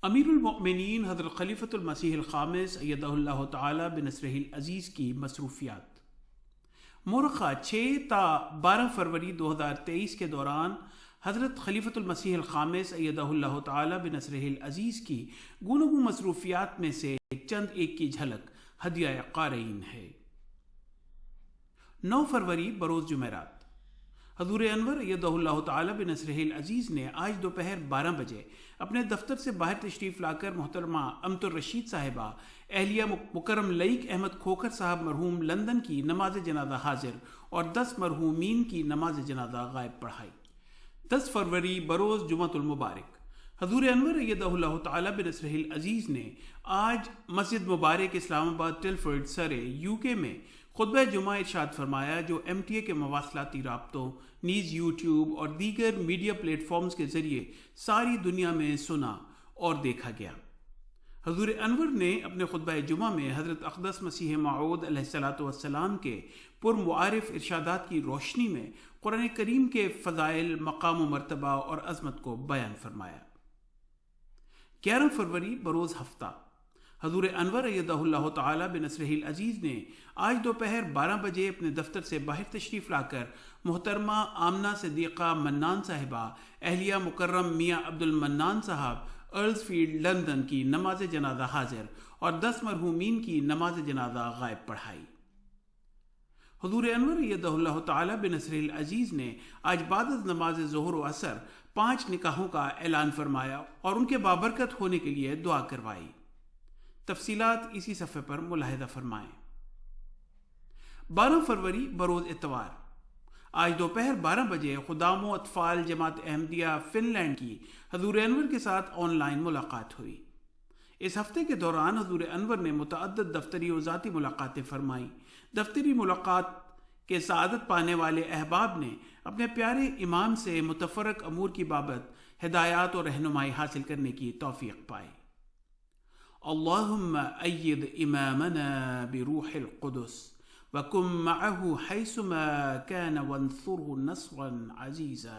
امیر المؤمنین حضرت خلیفۃ المسیح الخامس ایدہ اللہ تعالی بنصرہ العزیز کی مصروفیات۔ مورخہ 6 تا 12 فروری 2023 کے دوران حضرت خلیفۃ المسیح الخامس ایدہ اللہ تعالی بنصرہ العزیز کی گوناگوں مصروفیات میں سے چند ایک کی جھلک ہدیہ قارئین ہے۔ 9 فروری بروز جمعرات، حضور انور ایدہ اللہ تعالی بنصرہ العزیز نے آج دوپہر 12 بجے اپنے دفتر سے باہر تشریف لا کر محترمہ امت الرشید صاحبہ اہلیہ مکرم لئیک احمد کھوکھر صاحب مرحوم لندن کی نماز جنازہ حاضر اور 10 مرحومین کی نماز جنازہ غائب پڑھائی۔ 10 فروری بروز جمعۃ المبارک، حضور انور ایدہ اللہ تعالی بنصرہ العزیز نے آج مسجد مبارک اسلام آباد ٹلفرڈ سرے UK میں خطبہ جمعہ ارشاد فرمایا، جو MTA کے مواصلاتی رابطوں نیز YouTube اور دیگر میڈیا پلیٹ فارمز کے ذریعے ساری دنیا میں سنا اور دیکھا گیا۔ حضور انور نے اپنے خطبہ جمعہ میں حضرت اقدس مسیح موعود علیہ السلام کے پرمعارف ارشادات کی روشنی میں قرآن کریم کے فضائل، مقام و مرتبہ اور عظمت کو بیان فرمایا۔ 11 فروری بروز ہفتہ، حضور انور ایدہ اللہ تعالی بنصرہ العزیز نے آج دوپہر 12 بجے اپنے دفتر سے باہر تشریف لا کر محترمہ آمنہ صدیقہ منان صاحبہ اہلیہ مکرم میاں عبد المنان صاحب ارلز فیلڈ لندن کی نماز جنازہ حاضر اور 10 مرحومین کی نماز جنازہ غائب پڑھائی۔ حضور انور ایدہ اللہ تعالی بنصرہ العزیز نے آج بعد از نماز ظہر و عصر 5 نکاحوں کا اعلان فرمایا اور ان کے بابرکت ہونے کے لیے دعا کروائی۔ تفصیلات اسی صفحے پر ملاحظہ فرمائیں۔ 12 فروری بروز اتوار، آج دوپہر 12 بجے خدام و اطفال جماعت احمدیہ فن لینڈ کی حضور انور کے ساتھ آن لائن ملاقات ہوئی۔ اس ہفتے کے دوران حضور انور نے متعدد دفتری و ذاتی ملاقاتیں فرمائیں۔ دفتری ملاقات کے سعادت پانے والے احباب نے اپنے پیارے امام سے متفرق امور کی بابت ہدایات اور رہنمائی حاصل کرنے کی توفیق پائی۔ اللہم اید امامنا بروح القدس وکن معه حیثما کان وانصره نصرا عزیزا۔